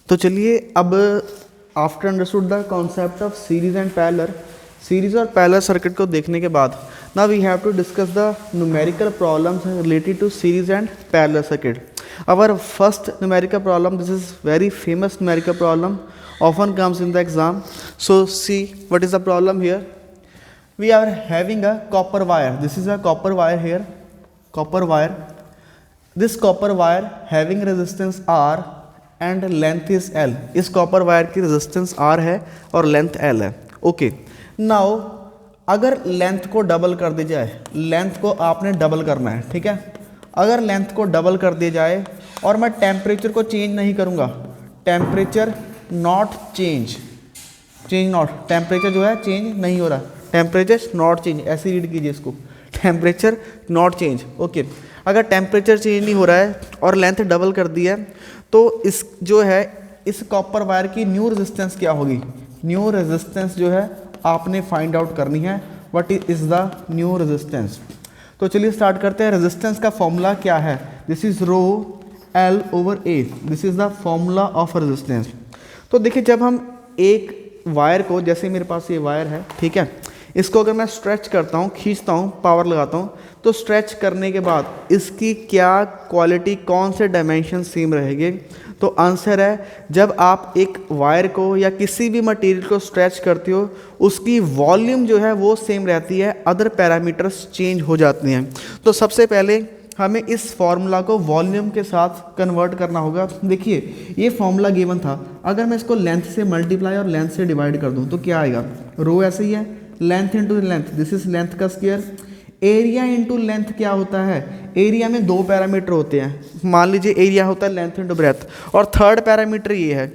तो चलिए अब after understood the concept of series and parallel, series और पैरेलल सर्किट को देखने के बाद now we have to discuss the numerical problems related to series and parallel circuit. Our first numerical problem, this is very famous numerical problem, often comes in the exam. So see what is the problem here. We are having a copper wire. This is a copper wire here, copper wire. This copper wire having resistance R and length is L. इस copper wire की resistance R है और length L है. Okay. Now अगर length को double कर दी जाए, length को आपने डबल करना है, ठीक है. अगर लेंथ को डबल कर दिया जाए और मैं टेम्परेचर को चेंज नहीं करूँगा, temperature not change, change not, temperature जो है चेंज नहीं हो रहा, टेम्परेचर नॉट चेंज, ऐसे रीड कीजिए इसको, टेम्परेचर नॉट चेंज. ओके, अगर टेम्परेचर चेंज नहीं हो रहा है और लेंथ डबल कर दी है तो इस जो है इस कॉपर वायर की न्यू रेजिस्टेंस क्या होगी. न्यू रेजिस्टेंस जो है आपने फाइंड आउट करनी है. What is the new resistance. तो चलिए स्टार्ट करते हैं. रेजिस्टेंस का फॉर्मूला क्या है. This is rho L over A. This is the formula of resistance. तो देखिए जब हम एक वायर को, जैसे मेरे पास ये वायर है, ठीक है, इसको अगर मैं स्ट्रेच करता हूँ, खींचता हूँ, पावर लगाता हूँ, तो स्ट्रेच करने के बाद इसकी क्या क्वालिटी, कौन से डायमेंशन सेम रहेंगे. तो आंसर है जब आप एक वायर को या किसी भी मटेरियल को स्ट्रेच करते हो उसकी वॉल्यूम जो है वो सेम रहती है, अदर पैरामीटर्स चेंज हो जाते हैं. तो सबसे पहले हमें इस फॉर्मूला को वॉल्यूम के साथ कन्वर्ट करना होगा. देखिए ये फॉर्मूला गिवन था, अगर मैं इसको लेंथ से मल्टीप्लाई और लेंथ से डिवाइड कर दूं तो क्या आएगा. रो ऐसे ही है, length into length, this is length का स्क्वायर. एरिया इंटू लेंथ क्या होता है. एरिया में दो पैरामीटर होते हैं, मान लीजिए एरिया होता है लेंथ इंटू ब्रेथ और थर्ड पैरामीटर ये है.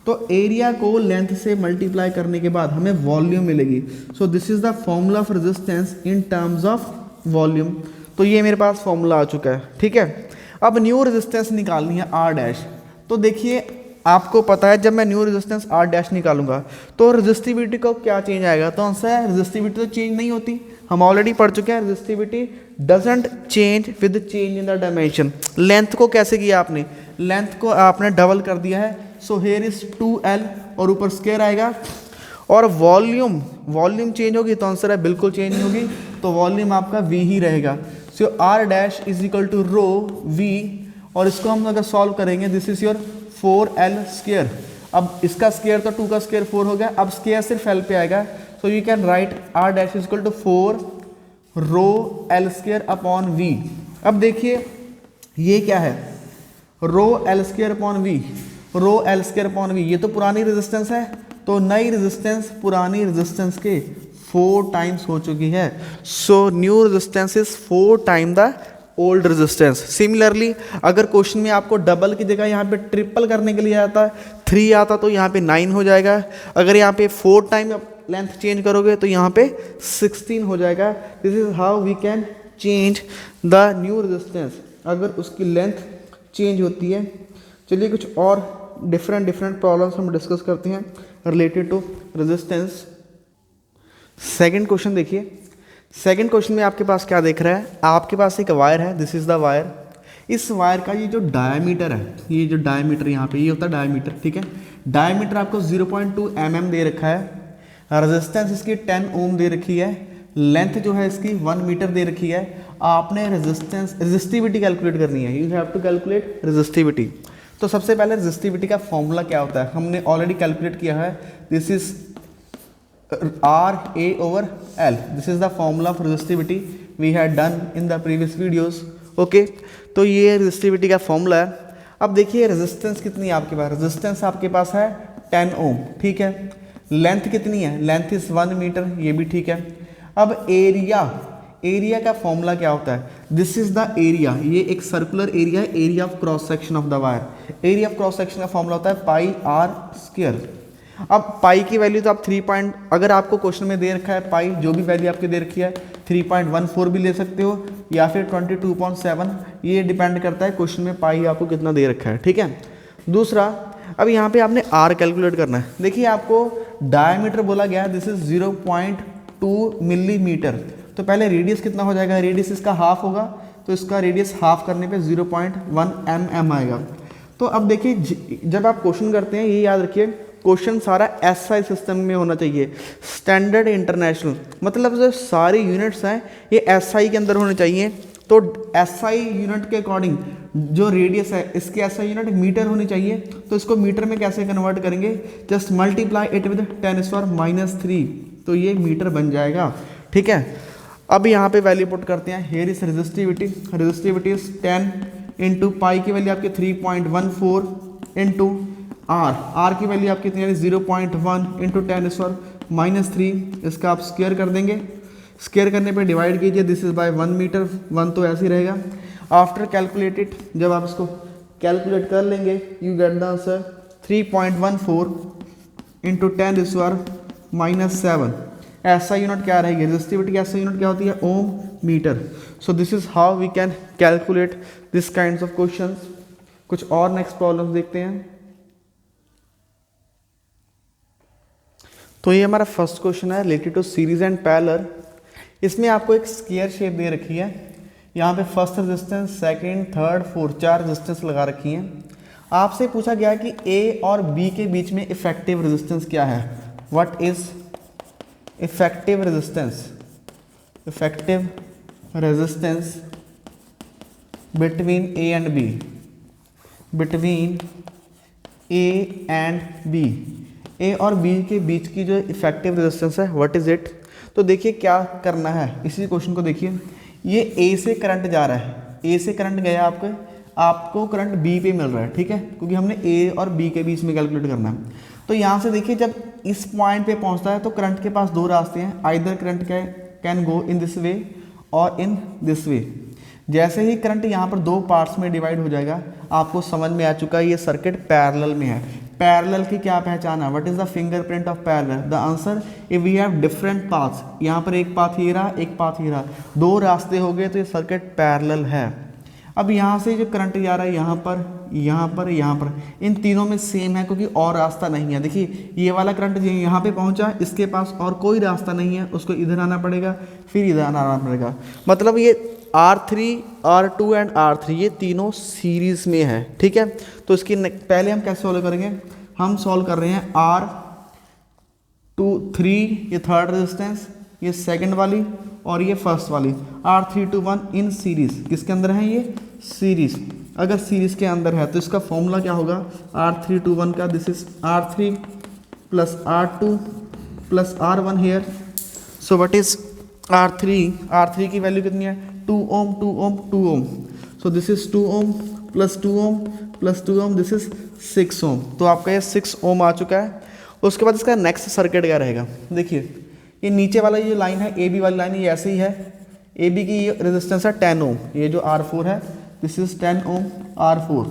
तो एरिया को लेंथ से मल्टीप्लाई करने के बाद हमें वॉल्यूम मिलेगी. सो this is the formula of resistance in terms of volume. तो ये मेरे पास फॉर्मूला आ चुका है, ठीक है. अब न्यू रेजिस्टेंस निकालनी है आर डैश. तो देखिए आपको पता है जब मैं न्यू रेजिस्टेंस आर डैश निकालूंगा तो रेजिस्टिविटी को क्या चेंज आएगा. तो आंसर है रेजिस्टिविटी तो चेंज नहीं होती, हम ऑलरेडी पढ़ चुके हैं. Resistivity doesn't change with change in the dimension. Length को कैसे किया आपने, लेंथ को आपने डबल कर दिया है. सो हेयर इज 2L और ऊपर स्क्वायर आएगा. और वॉल्यूम, वॉल्यूम चेंज होगी तो आंसर है बिल्कुल चेंज नहीं होगी, तो वॉल्यूम आपका V ही रहेगा. So R dash is equal to rho V और इसको हम अगर सॉल्व करेंगे this is your 4L square. अब इसका स्क्वायर तो 2 का स्क्वायर 4 हो गया, अब स्क्वायर सिर्फ L पे आएगा. So you can write R dash is equal to 4 rho L square upon V. अब देखिए ये क्या है, rho L square upon V, rho L square upon V. ये तो पुरानी रेजिस्टेंस है, तो नई रेजिस्टेंस पुरानी रेजिस्टेंस के 4 टाइम्स हो चुकी है. So new resistance is 4 time the old resistance. Similarly अगर क्वेश्चन में आपको डबल की जगह यहाँ पे ट्रिपल करने के लिए आता है 3 आता तो यहाँ पे 9 हो जाएगा. अगर यहाँ पे 4 टाइम लेंथ चेंज करोगे तो यहाँ पे 16 हो जाएगा. This is how we can change the new resistance अगर उसकी लेंथ चेंज होती है. चलिए कुछ और डिफरेंट प्रॉब्लम्स हम डिस्कस करते हैं related to resistance. Second question देखिए. सेकंड क्वेश्चन में आपके पास क्या देख रहा है, आपके पास एक वायर है, दिस इज द वायर. इस वायर का ये जो डायमीटर है, ये जो डायमीटर यहाँ पे ये होता है डायमीटर, ठीक है. डायमीटर आपको 0.2 mm दे रखा है. रेजिस्टेंस इसकी 10 ओम दे रखी है. लेंथ जो है इसकी 1 मीटर दे रखी है. आपने रेजिस्टिविटी कैलकुलेट करनी है. You have to calculate resistivity. तो सबसे पहले रेजिस्टिविटी का फॉर्मूला क्या होता है हमने ऑलरेडी कैलकुलेट किया है. This is RA over L. This is the formula of resistivity we had done in the previous videos. Okay, तो ये रेजिस्टिविटी का फॉर्मूला है. अब देखिए रेजिस्टेंस कितनी है आपके पास, रेजिस्टेंस आपके पास है 10 ओम, ठीक है. लेंथ कितनी है, लेंथ इज 1 मीटर, ये भी ठीक है. अब एरिया, एरिया का फॉर्मूला क्या होता है. दिस इज द एरिया, ये एक सर्कुलर एरिया है, area of cross section of the wire. Area of cross section का फॉर्मूला होता है पाई आर स्क्वायर. अब पाई की वैल्यू तो आप 3 अगर आपको क्वेश्चन में दे रखा है पाई, जो भी वैल्यू आपकी दे रखी है 3.14 भी ले सकते हो या फिर 22.7, ये डिपेंड करता है क्वेश्चन में पाई आपको कितना दे रखा है, ठीक है. दूसरा अब यहाँ पे आपने आर कैलकुलेट करना है. देखिए आपको डायमीटर बोला गया है, दिस इज 0.2 मिलीमीटर. तो पहले रेडियस कितना हो जाएगा, रेडियस इसका हाफ होगा, तो इसका रेडियस हाफ करने पे 0.1 mm आएगा. तो अब देखिए जब आप क्वेश्चन करते हैं ये याद रखिए क्वेश्चन सारा एसआई सिस्टम में होना चाहिए, स्टैंडर्ड इंटरनेशनल, मतलब जो सारी यूनिट्स हैं ये एसआई के अंदर होने चाहिए। तो एसआई यूनिट के अकॉर्डिंग जो रेडियस है इसके एसआई यूनिट मीटर होनी चाहिए। तो इसको मीटर में कैसे कन्वर्ट करेंगे, जस्ट मल्टीप्लाई इट विद 10⁻³ तो ये मीटर बन जाएगा। ठीक है, अब यहाँ पे वैल्यू पुट करते हैं। Here is resistivity, resistivity is 10 into pi की वैल्यू आपकी 3.14 इंटू आर की वैल्यू आपकी कितनी है 0.1 इंटू 10⁻³ इसका आप स्क्वायर कर देंगे। स्क्वायर करने पे डिवाइड कीजिए, दिस इज बाय 1 मीटर, 1 तो ऐसे ही रहेगा। आफ्टर कैलकुलेटेड जब आप इसको कैलकुलेट कर लेंगे you get the answer 3.14 into 10⁻⁻7। ऐसा यूनिट क्या रहेगी, रेजिस्टिविटी की ऐसा यूनिट क्या होती है, ohm meter. So this is how we can calculate this kinds of questions. कुछ और नेक्स्ट प्रॉब्लम्स देखते हैं। तो ये हमारा फर्स्ट क्वेश्चन है related to series and parallel. इसमें आपको एक स्क्वायर शेप दे रखी है, यहाँ पे first resistance, second, third, fourth, 4 resistance लगा रखी हैं। आपसे पूछा गया कि ए और बी के बीच में इफेक्टिव रेजिस्टेंस क्या है, what is effective resistance, effective resistance between A and B, between A and B, A और बी के बीच की जो इफेक्टिव रेजिस्टेंस है व्हाट इज इट। तो देखिए क्या करना है, इसी क्वेश्चन को देखिए, ये ए से करंट जा रहा है, ए से करंट गया आपको करंट बी पे मिल रहा है, ठीक है, क्योंकि हमने ए और बी के बीच में कैलकुलेट करना है। तो यहाँ से देखिए जब इस पॉइंट पे पहुँचता है तो करंट के पास 2 रास्ते हैं, either current can go in this way और इन दिस वे। जैसे ही करंट यहाँ पर 2 पार्ट्स में डिवाइड हो जाएगा आपको समझ में आ चुका है ये सर्किट पैरेलल में है। पैरेलल की क्या पहचान है, what is the fingerprint of parallel, the answer if we have different paths, यहाँ पर एक पाथ ये रहा, एक पाथ ये रहा, 2 रास्ते हो गए तो ये सर्किट पैरेलल है। अब यहाँ से जो करंट जा रहा है यहाँ पर, यहाँ पर, यहाँ पर, इन तीनों में सेम है क्योंकि और रास्ता नहीं है। देखिए ये वाला करंट यहाँ पे पहुँचा, इसके पास और कोई रास्ता नहीं है, उसको इधर आना पड़ेगा फिर इधर आना पड़ेगा। मतलब ये R3, R2 एंड R3 ये तीनों सीरीज में है, ठीक है। तो इसकी पहले हम कैसे सॉल्व करेंगे, हम सॉल्व कर रहे हैं R2 3 ये थर्ड रेजिस्टेंस, ये सेकंड वाली और ये फर्स्ट वाली, R3 to 1 इन सीरीज, किसके अंदर है ये सीरीज। अगर सीरीज के अंदर है तो इसका फॉर्मूला क्या होगा, R3 to 1 का, this is R3 plus R2 plus R1 here. So what is R3 की वैल्यू कितनी है 2 ohm 2 ohm 2 ohm. So this is 2 ohm plus 2 ohm plus 2 ohm, this is 6 ohm. तो आपका ये 6 ओम आ चुका है। उसके बाद इसका नेक्स्ट सर्किट क्या रहेगा, देखिए ये नीचे वाला ये लाइन है, ए बी वाली लाइन ये ऐसे ही है, ए बी की ये रेजिस्टेंस है 10 ओम, ये जो R4 है दिस इज 10 ओम R4।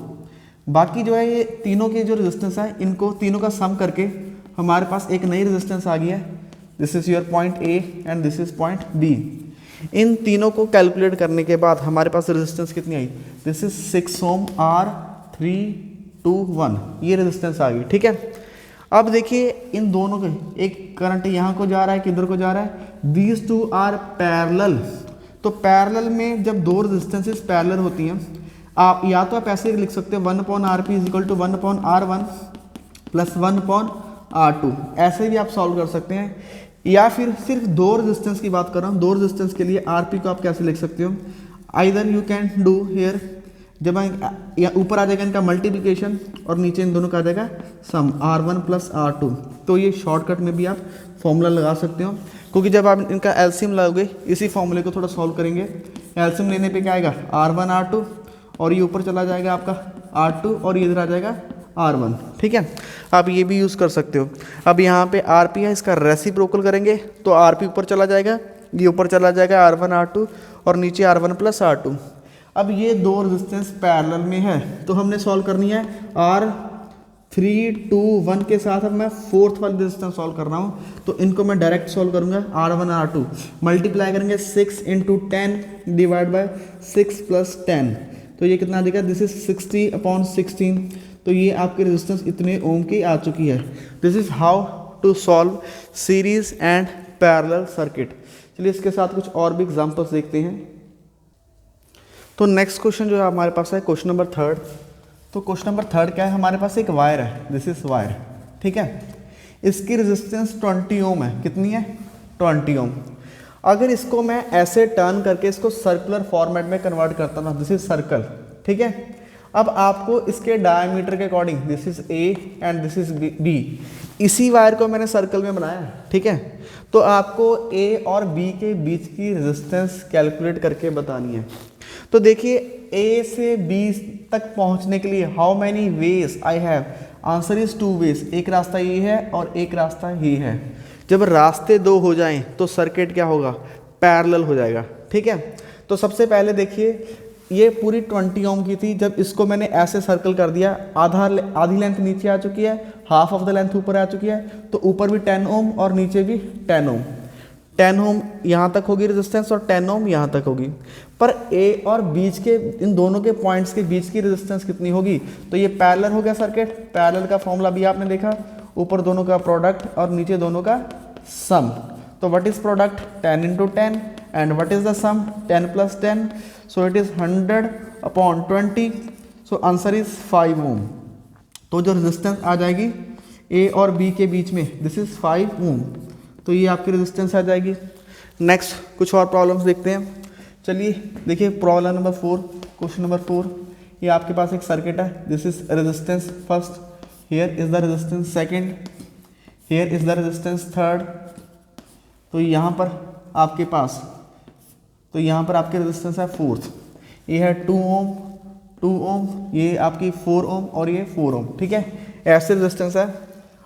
बाकी जो है ये तीनों के जो रेजिस्टेंस है इनको तीनों का सम करके हमारे पास एक नई रेजिस्टेंस आ गई है, this is your point A and this is point B. इन तीनों को कैलकुलेट करने के बाद हमारे पास रेजिस्टेंस कितनी आई, दिस इज 6 ओम R321, ये रेजिस्टेंस आ गई, ठीक है। अब देखिए इन दोनों के एक करंट यहाँ को जा रहा है, किधर को जा रहा है, दीज टू आर पैरेलल। तो पैरेलल में जब 2 रेजिस्टेंसेस पैरेलल होती हैं, आप या तो आप ऐसे लिख सकते हो 1/RP is equal to 1/R1 plus 1/R2, ऐसे भी आप सॉल्व कर सकते हैं। या फिर सिर्फ 2 रेजिस्टेंस की बात कर रहा हूँ, 2 रेजिस्टेंस के लिए RP को आप कैसे लिख सकते हो, either you can do here, जब ऊपर आ जाएगा इनका मल्टीप्लिकेशन और नीचे इन दोनों का आ जाएगा सम, R1 प्लस R2। तो ये शॉर्टकट में भी आप फॉर्मूला लगा सकते हो, क्योंकि जब आप इनका एलसीएम लगाओगे इसी फॉर्मूले को थोड़ा सॉल्व करेंगे। एलसीएम लेने पे क्या आएगा R1 R2 और ये ऊपर चला जाएगा आपका R2 और ये इधर आ जाएगा R1, ठीक है। आप ये भी यूज़ कर सकते हो। अब यहाँ पे RP है, इसका रेसिप्रोकल करेंगे तो RP ऊपर चला जाएगा, ये ऊपर चला जाएगा R1 R2 और नीचे R1 प्लस R2। अब ये 2 रेजिस्टेंस पैरेलल में है तो हमने सॉल्व करनी है R321 के साथ। अब मैं 4th वाली रेजिस्टेंस सॉल्व कर रहा हूँ तो इनको मैं डायरेक्ट सॉल्व करूँगा, R1 R2 मल्टीप्लाई करेंगे 6 × 10 डिवाइड बाय 6 प्लस 10, तो ये कितना आ जाएगा, दिस इज 60/16। तो ये आपकी रेजिस्टेंस इतने ओम की आ चुकी है। This is how to solve series and parallel circuit. चलिए इसके साथ कुछ और भी एग्जांपल्स देखते हैं। तो नेक्स्ट क्वेश्चन जो है हमारे पास है क्वेश्चन नंबर 3, तो क्वेश्चन नंबर थर्ड क्या है, हमारे पास एक वायर है, दिस इज वायर, ठीक है, इसकी रेजिस्टेंस 20 ओम है, कितनी है 20 ओम। अगर इसको मैं ऐसे टर्न करके इसको सर्कुलर फॉर्मेट में कन्वर्ट करता हूँ, दिस इज सर्कल, ठीक है। अब आपको इसके डायमीटर के according, this is A and this is B, इसी वायर को मैंने सर्कल में बनाया है, ठीक है। तो आपको ए और बी के बीच की रेजिस्टेंस कैलकुलेट करके बतानी है। तो देखिए ए से बी तक पहुंचने के लिए how many ways I have, answer is 2 ways, एक रास्ता ये है और एक रास्ता ये है। जब रास्ते 2 हो जाएं तो सर्किट क्या होगा, पैरेलल हो जाएगा, ठीक है। तो सबसे पहले देखिए ये पूरी 20 ओम की थी, जब इसको मैंने ऐसे सर्कल कर दिया, आधी लेंथ नीचे आ चुकी है, हाफ ऑफ द लेंथ ऊपर आ चुकी है, तो ऊपर भी 10 ओम और नीचे भी 10 ओम, 10 ओम यहाँ तक होगी रेजिस्टेंस और 10 ओम यहाँ तक होगी। पर ए और बीच के इन दोनों के पॉइंट्स के बीच की रेजिस्टेंस कितनी होगी, तो ये पैरेलल हो गया सर्किट। पैरेलल का फॉर्मूला भी आपने देखा, ऊपर दोनों का प्रोडक्ट और नीचे दोनों का सम। तो what is product, 10 into 10 and what is the sum, 10 + 10, so it is 100/20, so answer is 5 ohm. तो जो रेजिस्टेंस आ जाएगी ए और बी के बीच में, दिस इज 5 ओम, तो ये आपकी रेजिस्टेंस आ जाएगी। नेक्स्ट कुछ और प्रॉब्लम्स देखते हैं, चलिए देखिए प्रॉब्लम नंबर 4, क्वेश्चन नंबर 4। ये आपके पास एक सर्किट है, this is resistance first, here is the resistance second, here is the resistance third. तो यहाँ पर आपके पास, तो यहाँ पर आपके रेजिस्टेंस है फोर्थ, ये है 2 ओम, 2 ओम, ये आपकी 4 ओम और ये 4 ओम, ठीक है। ऐसे रेजिस्टेंस है।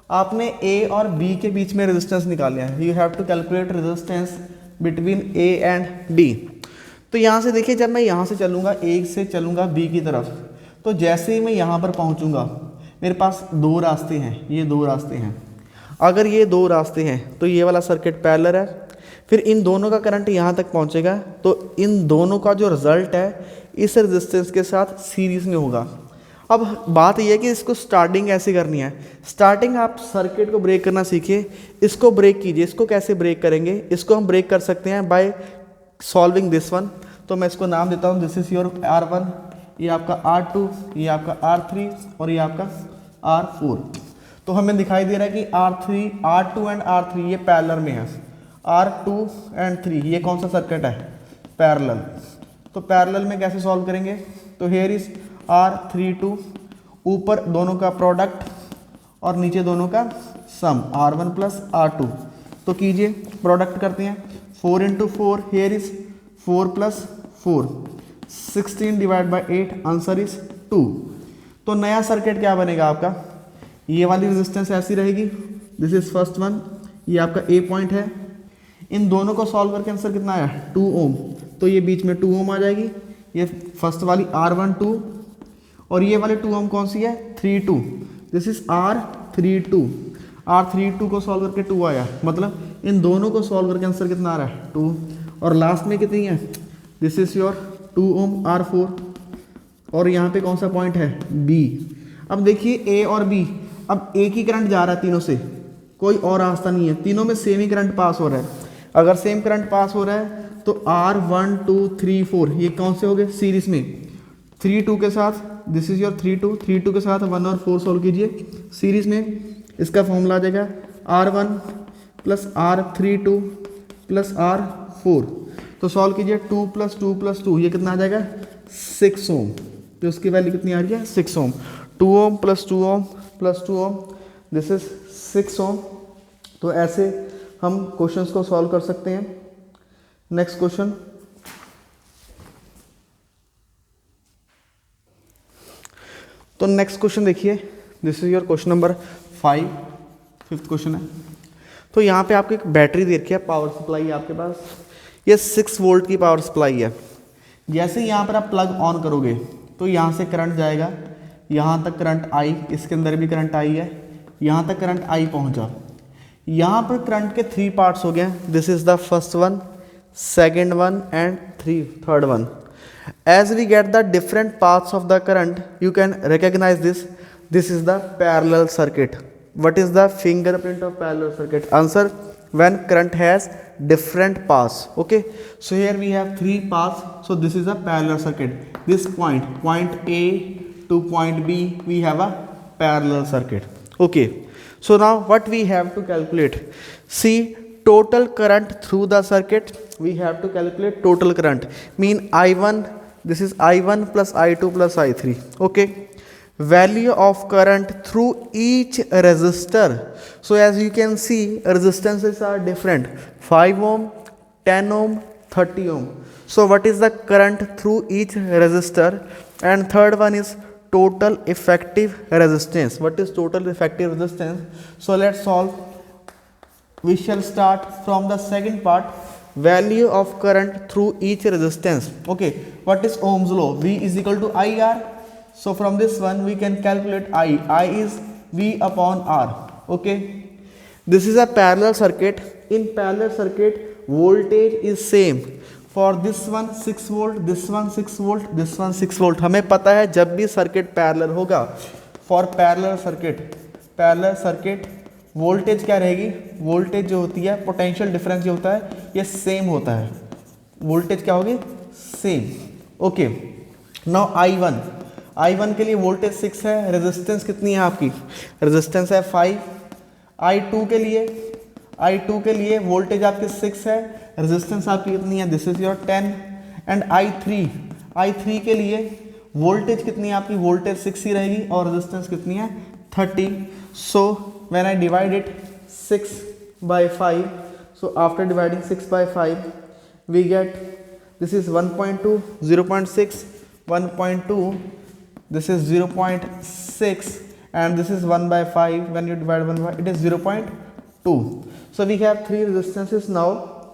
आपने ए और बी के बीच में रेजिस्टेंस निकालना है, you have to calculate resistance between A and B. तो यहाँ से देखिए, जब मैं यहाँ से चलूँगा, ए से चलूँगा बी की तरफ, तो जैसे ही मैं यहाँ पर पहुँचूँगा, मेरे पास 2 रास्ते हैं, ये 2 रास्ते हैं। अगर ये 2 रास्ते हैं तो ये वाला सर्किट पैरेलल है, फिर इन दोनों का करंट यहाँ तक पहुँचेगा, तो इन दोनों का जो रिजल्ट है इस रेजिस्टेंस के साथ सीरीज में होगा। अब बात यह है कि इसको स्टार्टिंग कैसे करनी है। स्टार्टिंग आप सर्किट को ब्रेक करना सीखिए, इसको ब्रेक कीजिए। इसको कैसे ब्रेक करेंगे, इसको हम ब्रेक कर सकते हैं बाय सॉल्विंग दिस वन। तो मैं इसको नाम देता हूँ, दिस इज योर R1, ये आपका R2, ये आपका R3 और ये आपका R4। तो हमें दिखाई दे रहा है कि R2 एंड R3 ये पैरेलल में है, R2 एंड 3 ये कौन सा सर्किट है, पैरेलल। तो पैरेलल में कैसे सॉल्व करेंगे, तो हेयर इज R32, ऊपर दोनों का प्रोडक्ट और नीचे दोनों का सम, R1 + R2। तो कीजिए, प्रोडक्ट करते हैं, 4 × 4, हेयर इज 4 + 4, 16 / 8, आंसर इज 2। तो नया सर्किट क्या बनेगा आपका, ये वाली रेजिस्टेंस ऐसी रहेगी, दिस इज फर्स्ट वन, ये आपका ए पॉइंट है। इन दोनों को सॉल्व करके आंसर कितना आया, 2 ओम, तो ये बीच में 2 ओम आ जाएगी। ये फर्स्ट वाली R12 और ये वाली 2 ओम कौन सी है, 32, दिस इज R32। R32 को सॉल्व करके 2 आया, मतलब इन दोनों को सॉल्व करके आंसर कितना आ रहा है, 2। और लास्ट में कितनी है, this is your 2 Om R4, और यहाँ पे कौन सा पॉइंट है, B। अब देखिए ए और बी, अब एक ही करंट जा रहा है तीनों से, कोई और रास्ता नहीं है, तीनों में सेम ही करंट पास हो रहा है। अगर सेम करंट पास हो रहा है तो R1 2 3 4 ये कौन से हो गए, सीरीज में 3 2 के साथ, दिस इज योर 3 2, 3 2 के साथ 1 और 4 सोल्व कीजिए सीरीज में। इसका फॉर्मूला आ जाएगा R1 + R32 + R4। तो सॉल्व कीजिए, 2 + 2 + 2 ये कितना आ जाएगा, 6 ओम। तो उसकी वैल्यू कितनी आ रही है, 6 ओम। 2 ओम + 2 ओम + 2 ओम, दिस इज 6 ओम। तो ऐसे हम क्वेश्चंस को सॉल्व कर सकते हैं। नेक्स्ट क्वेश्चन, तो नेक्स्ट क्वेश्चन देखिए, this is your question number 5, 5th question है। तो यहाँ पे आपको एक बैटरी दे रखी है, पावर सप्लाई है आपके पास, ये 6 वोल्ट की पावर सप्लाई है। जैसे यहाँ पर आप प्लग ऑन करोगे तो यहाँ से करंट जाएगा, यहाँ तक करंट आई, इसके अंदर भी करंट आई है, यहाँ तक करंट आई पहुँचा। यहाँ पर करंट के 3 पार्ट्स हो गए, this is the first one, second one and third one. As we get the different paths of the current, you can recognize this. This is the parallel circuit. What is the fingerprint of parallel circuit? Answer: when current has different paths. Okay. So here we have 3 paths. So this is a parallel circuit. This point A to point B we have a parallel circuit. Okay, so now what we have to calculate? See, total current through the circuit, we have to calculate total current, mean I1, this is I1 plus I2 plus I3. Okay, value of current through each resistor. So as you can see, resistances are different, 5 ohm, 10 ohm, 30 ohm. So what is the current through each resistor? And third one is total effective resistance. What is total effective resistance? So let's solve. We shall start from the second part, value of current through each resistance. Okay, what is Ohm's law? V is equal to IR. So from this one we can calculate I is V upon R. Okay, this is a parallel circuit. In parallel circuit, voltage is same. For this one 6 volt, this one 6 volt, this one 6 volt. हमें पता है जब भी circuit parallel होगा, for parallel circuit voltage क्या रहेगी? Voltage जो होती है, पोटेंशियल डिफरेंस जो होता है, ये सेम होता है. वोल्टेज क्या होगी? सेम. ओके, नाउ I1 के लिए वोल्टेज 6 है, रेजिस्टेंस कितनी है आपकी? रेजिस्टेंस है 5. I2 के लिए वोल्टेज आपकी 6 है, रेजिस्टेंस आपकी कितनी है? This is your 10. And I3 के लिए वोल्टेज कितनी है आपकी? वोल्टेज 6 ही रहेगी और रेजिस्टेंस कितनी है? 30. So when I divide it 6 by 5, so after dividing 6 by 5 we get this is 1.2, 0.6, 1.2, this is 0.6, and this is 1 by 5. When you divide 1 by, it is 0.2. So we have three resistances now,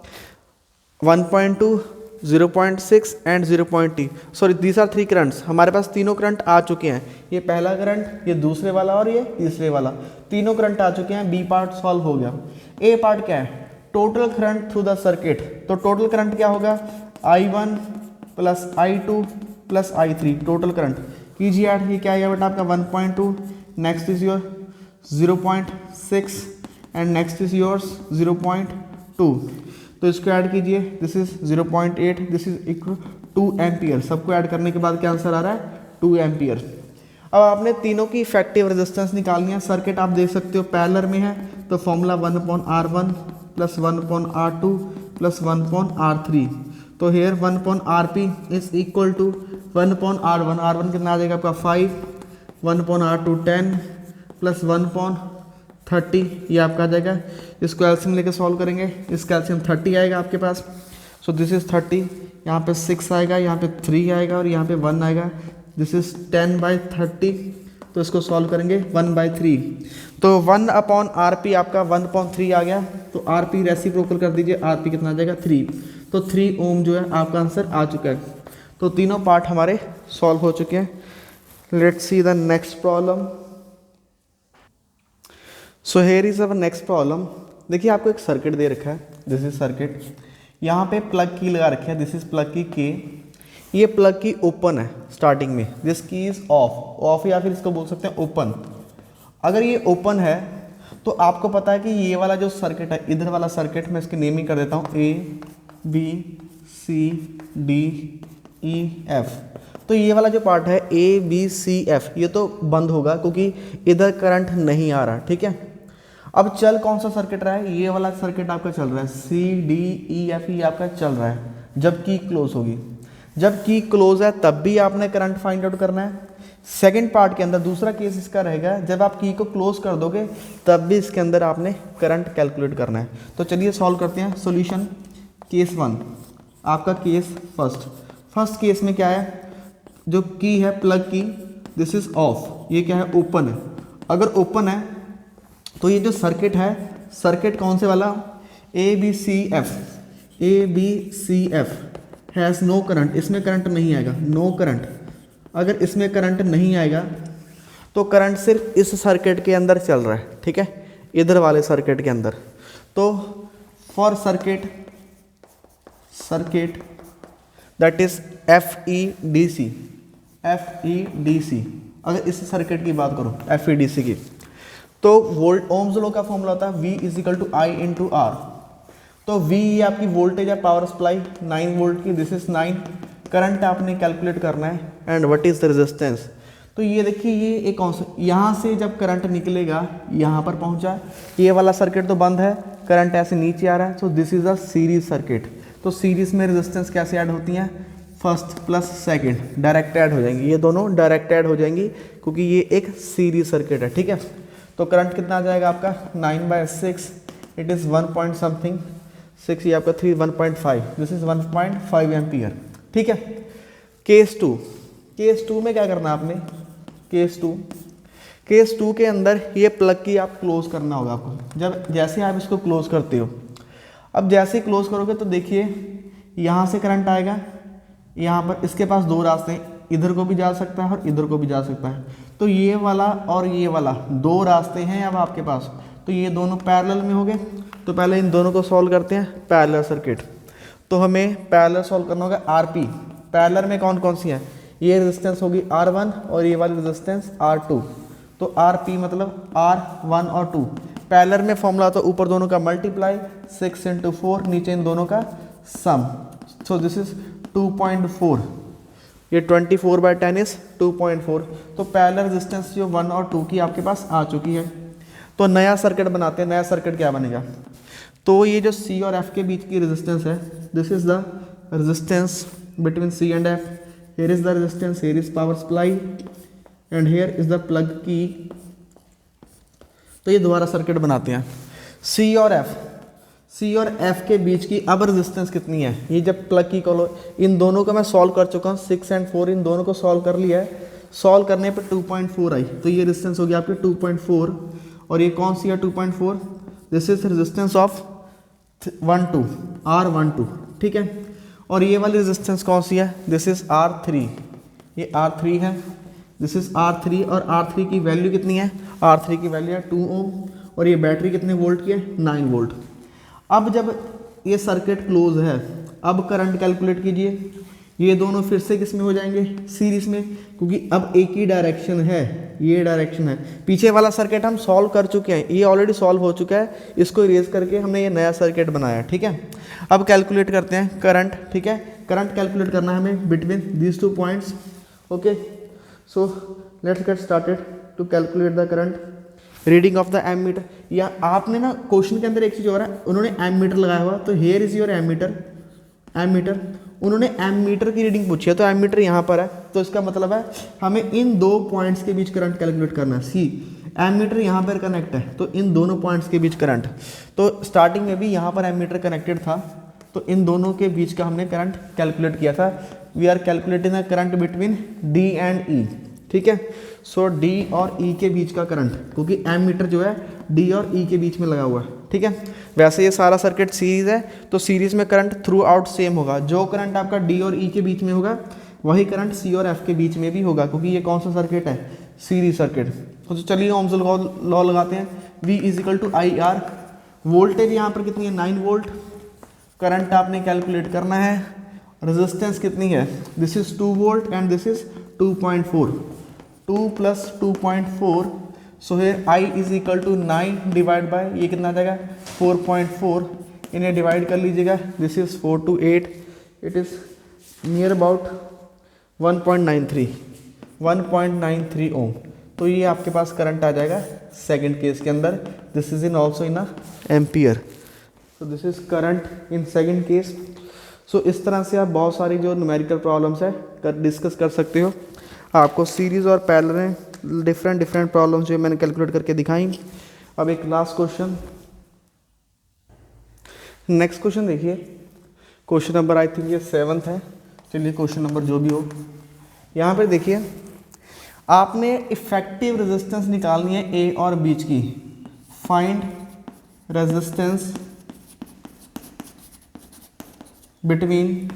1.2, 0.6 and 0.2. Sorry, these are three currents. हमारे पास तीनों current आ चुके हैं. ये पहला current, ये दूसरे वाला और ये तीसरे वाला, तीनों करंट आ चुके हैं. बी पार्ट सॉल्व हो गया. ए पार्ट क्या है? Total current through the circuit. तो टोटल करंट क्या होगा? I1 plus I2 plus I3 total current. कीजिए ऐड. ये क्या है बेटा आपका? 1.2, next is your 0.6 and next is yours 0.2. तो इसको ऐड कीजिए. This is 0.8, this is equal 2 ampere. सबको ऐड करने के बाद क्या आंसर आ रहा है? 2 एम्पियर. अब आपने तीनों की इफेक्टिव रेजिस्टेंस निकालनी है. सर्किट आप देख सकते हो पैरेलल में है, तो formula 1/R1 plus 1/R2 plus 1/R3. तो hair 1/RP is equal to 1/R1. R1 कितना आ जाएगा आपका? 5. 1/R2 10 प्लस 1/30, ये आपका आ जाएगा. इसको एलसीएम लेके सॉल्व करेंगे. इसका एलसीएम 30 आएगा आपके पास. सो दिस इज 30. यहाँ पे 6 आएगा, यहाँ पे 3 आएगा और यहाँ पे 1 आएगा. This is 10/30. तो इसको सॉल्व करेंगे 1/3. तो 1/RP आपका 1/3 आ गया. तो RP रेसिप्रोकल कर दीजिए. RP कितना आ जाएगा? 3. तो 3 ओम जो है आपका आंसर आ चुका है. तो तीनों पार्ट हमारे सॉल्व हो चुके हैं. Let's see the next problem. So here is our next problem. देखिए आपको एक सर्किट दे रखा है. This is circuit. यहाँ पे प्लग की लगा रखी है. दिस इज प्लग की के. ये प्लग की ओपन है स्टार्टिंग में. दिस की इज ऑफ या फिर इसको बोल सकते हैं ओपन. अगर ये ओपन है तो आपको पता है कि ये वाला जो सर्किट है, इधर वाला सर्किट, मैं इसकी नेमिंग कर देता हूँ ABCDEF. तो ये वाला जो पार्ट है ABCF, ये तो बंद होगा क्योंकि इधर करंट नहीं आ रहा. ठीक है. अब चल कौन सा सर्किट रहा है? ये वाला सर्किट आपका चल रहा है. CDEF ये आपका चल रहा है. जब की क्लोज होगी, जब की क्लोज है तब भी आपने करंट फाइंड आउट करना है. सेकंड पार्ट के अंदर दूसरा केस इसका रहेगा, जब आप की को क्लोज कर दोगे तब भी इसके अंदर आपने करंट कैलकुलेट करना है. तो चलिए सॉल्व करते हैं. सॉल्यूशन. केस 1 आपका केस फर्स्ट केस में क्या है? जो की है प्लग की, दिस इज ऑफ. ये क्या है? ओपन है. अगर ओपन है तो ये जो सर्किट है, सर्किट कौन से वाला? ABCF has no current. इसमें करंट नहीं आएगा. No current. अगर इसमें करंट नहीं आएगा तो करंट सिर्फ इस सर्किट के अंदर चल रहा है. ठीक है, इधर वाले सर्किट के अंदर. तो for circuit that is FEDC. अगर इस सर्किट की बात करो, FEDC की, तो वोल्ट ओम्स लॉ का फॉर्मूला होता है V is equal to I into R. तो V ये आपकी वोल्टेज है, पावर सप्लाई 9 वोल्ट की. This is 9. करंट आपने कैलकुलेट करना है. And what is the resistance? तो ये देखिए ये एक यहाँ से जब करंट निकलेगा यहाँ पर पहुँचा, ये वाला सर्किट तो बंद है, करंट ऐसे नीचे आ रहा है, सो this is a series circuit. तो सीरीज में रेजिस्टेंस कैसे ऐड होती हैं, first plus second direct add हो जाएंगी, ये दोनों डायरेक्ट ऐड हो जाएंगी क्योंकि ये एक सीरीज सर्किट है, ठीक है। तो करंट कितना आ जाएगा आपका 9/6, इट इज़ 1 पॉइंट समथिंग 6, ये आपका 3 1.5, दिस इज 1.5 एम्पियर, ठीक है। केस टू में क्या करना है आपने, केस टू के अंदर ये प्लग की आप क्लोज करना होगा आपको। जब जैसे आप इसको क्लोज करते हो, अब जैसे ही क्लोज करोगे तो देखिए यहाँ से करंट आएगा, यहाँ पर इसके पास दो रास्ते हैं, इधर को भी जा सकता है और इधर को भी जा सकता है। तो ये वाला और ये वाला दो रास्ते हैं अब आपके पास, तो ये दोनों पैरेलल में हो गए। तो पहले इन दोनों को सॉल्व करते हैं, पैरेलल सर्किट। तो हमें पैरेलल सॉल्व करना होगा आरपी। पैरेलल में कौन कौन सी है, ये रेजिस्टेंस होगी R1 और ये वाली रेजिस्टेंस R2। तो RP मतलब R1 और 2। पैरेलल में फॉर्मूला तो ऊपर दोनों का मल्टीप्लाई 6 × 4, नीचे इन दोनों का सम। सो दिस इज 2.4, ये 24/10 इज 2.4। तो पैरेलल रेजिस्टेंस जो 1 और 2 की आपके पास आ चुकी है। तो नया सर्किट बनाते हैं। नया सर्किट क्या बनेगा, तो ये जो C और F के बीच की रेजिस्टेंस है, this is the resistance between C and F। here is the resistance, here is power supply and here is the plug key। तो ये दोबारा सर्किट बनाते हैं। C और F के बीच की अब रेजिस्टेंस कितनी है, ये जब प्लग की कॉलो, इन दोनों को मैं सॉल्व कर चुका हूँ, 6 और 4 इन दोनों को सॉल्व कर लिया है। सॉल्व करने पर 2.4 आई, तो ये रेजिस्टेंस हो गया आपकी 2.4। और ये कौन सी है 2.4, this is resistance of 12 R12, ठीक है। और ये वाली रेजिस्टेंस कौन सी है, दिस इज R3, ये R3 है, दिस इज R3। और R3 की वैल्यू कितनी है, R3 की वैल्यू है 2 ओम। और ये बैटरी कितने वोल्ट की है, 9 वोल्ट। अब जब ये सर्किट क्लोज है, अब करंट कैलकुलेट कीजिए। ये दोनों फिर से किस में हो जाएंगे, सीरीज में, क्योंकि अब एक ही डायरेक्शन है, ये डायरेक्शन है। पीछे वाला सर्किट हम सॉल्व कर चुके हैं, ये ऑलरेडी सॉल्व हो चुका है, इसको इरेज करके हमने ये नया सर्किट बनाया, ठीक है। अब कैलकुलेट करते हैं करंट, ठीक है। करंट कैलकुलेट करना है हमें between these 2 points, okay. So let's get started to calculate the current. Reading of the ammeter, या आपने ना क्वेश्चन के अंदर एक चीज़ हो रहा है, उन्होंने एमीटर लगाया हुआ, तो हेयर इज योर एमीटर। उन्होंने एमीटर की रीडिंग पूछी है, तो एमीटर यहाँ पर है, तो इसका मतलब है हमें इन दो पॉइंट्स के बीच करंट कैलकुलेट करना है। सी एमीटर यहाँ पर कनेक्ट है, तो इन दोनों पॉइंट्स के बीच करंट, तो स्टार्टिंग में भी यहाँ पर एमीटर कनेक्टेड था, तो इन दोनों के बीच का हमने करंट कैलकुलेट किया था। We are calculating the current between D and E, ठीक है। सो D और E के बीच का करंट, क्योंकि एमीटर जो है D और E के बीच में लगा हुआ है, ठीक है। वैसे ये सारा सर्किट सीरीज है, तो सीरीज में करंट थ्रू आउट सेम होगा। जो करंट आपका D और E के बीच में होगा, वही करंट C और F के बीच में भी होगा, क्योंकि ये कौन सा सर्किट है, सीरीज सर्किट। तो चलिए ओम्स लॉ लगाते हैं। V = IR। वोल्टेज यहाँ पर कितनी है, 9 वोल्ट। करंट आपने कैलकुलेट करना है। रेजिस्टेंस कितनी है, this is 2 volt and this is 2.4, 2 + 2.4। So here I = 9 divide by, ये कितना आ जाएगा 4.4, इन्हें डिवाइड कर लीजिएगा, this is 4 to 8, it is near about 1.93 ओम। तो ये आपके पास करंट आ जाएगा सेकंड केस के अंदर। This is in also in ampere. So this is current in second case. सो इस तरह से आप बहुत सारी जो न्यूमेरिकल प्रॉब्लम्स है डिस्कस कर सकते हो। आपको सीरीज और पैरेलल में डिफरेंट प्रॉब्लम्स जो मैंने कैलकुलेट करके दिखाई। अब एक लास्ट क्वेश्चन, नेक्स्ट क्वेश्चन देखिए। क्वेश्चन नंबर आई थिंक ये 7th है, चलिए क्वेश्चन नंबर जो भी हो। यहाँ पे देखिए आपने इफेक्टिव रेजिस्टेंस निकालनी है ए और बीच की। Find resistance between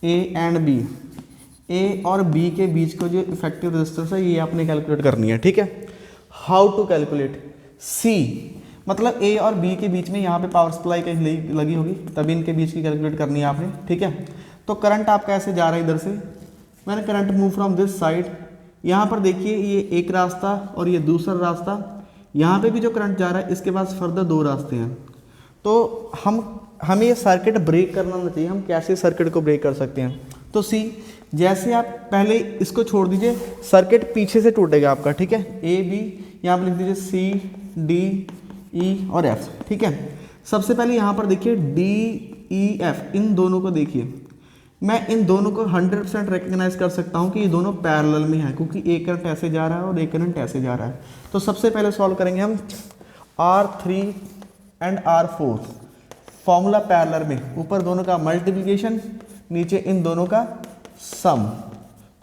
A and B. A और बी के बीच को जो इफेक्टिव रेजिस्टेंस है, ये आपने कैलकुलेट करनी है, ठीक है। हाउ टू कैलकुलेट, सी मतलब ए और बी के बीच में यहाँ पे पावर सप्लाई कहीं लगी होगी, तभी इनके बीच की कैलकुलेट करनी है आपने, ठीक है। तो करंट आपका ऐसे जा रहा है, इधर से मैंने current move from this side. यहाँ पर देखिए ये एक रास्ता और ये दूसरा रास्ता, यहाँ पे भी जो करंट जा रहा है इसके पास फर्दर 2 रास्ते हैं। तो हमें ये सर्किट ब्रेक करना चाहिए। हम कैसे सर्किट को ब्रेक कर सकते हैं, तो सी जैसे आप पहले इसको छोड़ दीजिए, सर्किट पीछे से टूटेगा आपका, ठीक है। ए बी यहाँ पर लिख दीजिए, सी डी ई और एफ, ठीक है। सबसे पहले यहाँ पर देखिए डी ई एफ, इन दोनों को देखिए, मैं इन दोनों को 100% रिकग्नाइज कर सकता हूँ कि ये दोनों पैरेलल में हैं, क्योंकि एक करंट ऐसे जा रहा है और एक करंट ऐसे जा रहा है। तो सबसे पहले सॉल्व करेंगे हम R3 and R4, formula parallel में, ऊपर दोनों का मल्टीप्लिकेशन, नीचे इन दोनों का सम।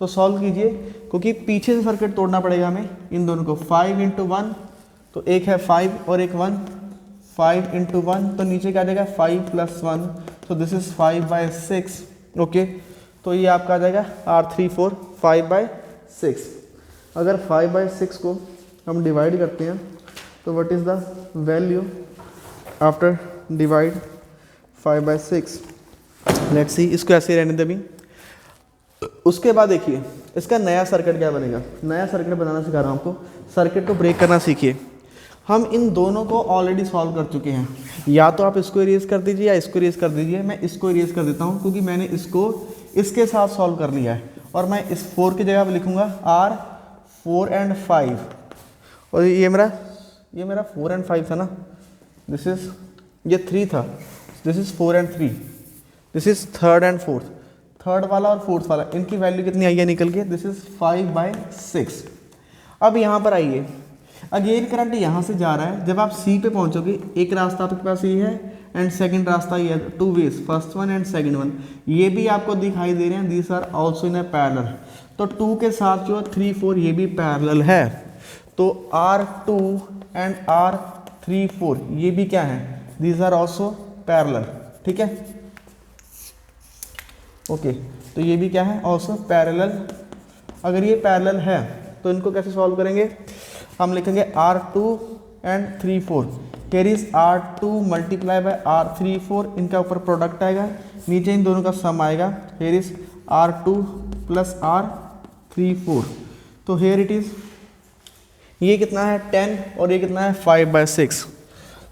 तो सॉल्व कीजिए, क्योंकि पीछे से सर्किट तोड़ना पड़ेगा हमें इन दोनों को। 5 × 1, तो एक है 5 और एक 1, 5 × 1, तो नीचे क्या आ जाएगा 5 + 1, तो दिस इज 5/6, ओके। तो ये आपका आ जाएगा R34 5/6। अगर 5/6 को हम डिवाइड करते हैं तो what is the value after divide 5/6। Let's see, इसको ऐसे रहने दें अभी। उसके बाद देखिए इसका नया सर्किट क्या बनेगा। नया सर्किट बनाना सिखा रहा हूँ आपको, सर्किट को ब्रेक करना सीखिए। हम इन दोनों को ऑलरेडी सॉल्व कर चुके हैं, या तो आप इसको इरेज कर दीजिए या इसको इरेज कर दीजिए। मैं इसको इरेज कर देता हूँ क्योंकि मैंने इसको इसके साथ सॉल्व कर लिया है, और मैं इस 4 की जगह पर लिखूँगा R4 एंड 5, और ये मेरा 4 एंड 5 था ना, दिस इज ये 3 था, this is 4 and 3, this is 3rd and 4th, third वाला और फोर्थ वाला, इनकी वैल्यू कितनी आई है निकल के, दिस इज 5/6। अब यहाँ पर आइए, अगेन करंट यहाँ से जा रहा है। जब आप सी पे पहुँचोगे, एक रास्ता आपके पास ये है एंड सेकंड रास्ता ये है, 2 ways, first one and second one, ये भी आपको दिखाई दे रहे हैं, these are also in a parallel. तो 2 के साथ जो 3 4 ये भी पैरेलल है, तो R2 एंड R34 ये भी क्या है, दीज आर ऑल्सो पैरेलल, ठीक है, ओके। तो ये भी क्या है, ऑल्सो पैरेलल। अगर ये पैरेलल है तो इनको कैसे सॉल्व करेंगे, हम लिखेंगे R2 and 3 4, here is R2 multiply by R34, इनका ऊपर प्रोडक्ट आएगा, नीचे इन दोनों का सम आएगा, हियर इज R2 + R34। तो हियर इट इज, ये कितना है 10 और ये कितना है 5/6,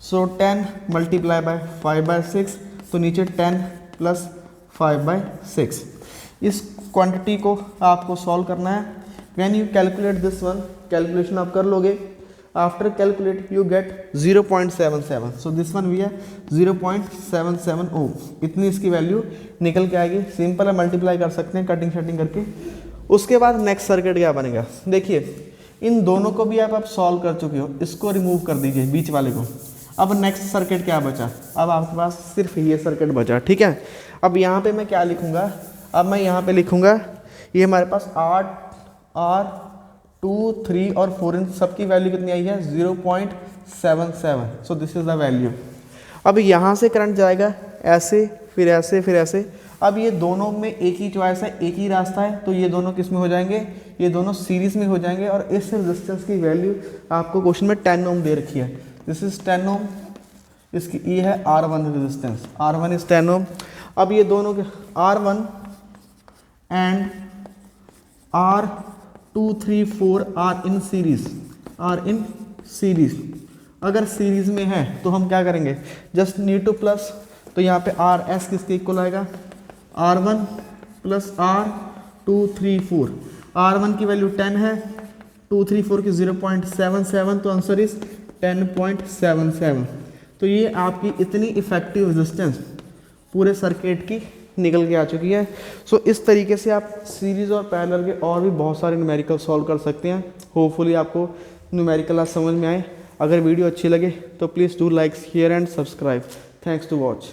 सो 10 मल्टीप्लाई बाय 5/6, तो नीचे 10 + 5/6। इस क्वांटिटी को आपको सॉल्व करना है। When you calculate this one, calculation आप कर लोगे, after calculate you get 0.77, so this one भी है 0.77 ओम, इतनी इसकी वैल्यू निकल के आएगी। सिंपल है, मल्टीप्लाई कर सकते हैं कटिंग शटिंग करके। उसके बाद नेक्स्ट सर्किट क्या बनेगा, देखिए इन दोनों को भी आप सॉल्व कर चुके हो, इसको रिमूव कर दीजिए बीच वाले को। अब नेक्स्ट सर्किट क्या बचा, अब आपके पास सिर्फ ये सर्किट बचा, ठीक है। अब यहाँ पे मैं क्या लिखूँगा, अब मैं यहाँ पे लिखूँगा, ये हमारे पास R 2 3 और 4, इन सबकी वैल्यू कितनी आई है 0.77, so this is the value. अब यहाँ से करंट जाएगा ऐसे, फिर ऐसे, फिर ऐसे। अब ये दोनों में एक ही चॉइस है, एक ही रास्ता है, तो ये दोनों किस में हो जाएंगे, ये दोनों सीरीज में हो जाएंगे। और इस रेजिस्टेंस की वैल्यू आपको क्वेश्चन में 10 ओम दे रखी है, दिस इज 10 ओम, इसकी ये है R1 रेजिस्टेंस, R1 इज 10 ओम। अब ये दोनों के R1 and R2 3 4 are in series, अगर सीरीज में है तो हम क्या करेंगे, जस्ट नीड टू प्लस, तो यहाँ पे RS किसके इक्वल आएगा, R1 + R2 3 4, R1 की वैल्यू 10 है, 2 3 4 की 0.77, तो आंसर इज 10.77। तो ये आपकी इतनी इफेक्टिव रेजिस्टेंस पूरे सर्किट की निकल के आ चुकी है। सो इस तरीके से आप सीरीज और पैरेलल के और भी बहुत सारे न्यूमेरिकल सॉल्व कर सकते हैं। होपफुली आपको न्यूमेरिकल आज समझ में आए। अगर वीडियो अच्छी लगे तो please do like, share and subscribe. Thanks to watch.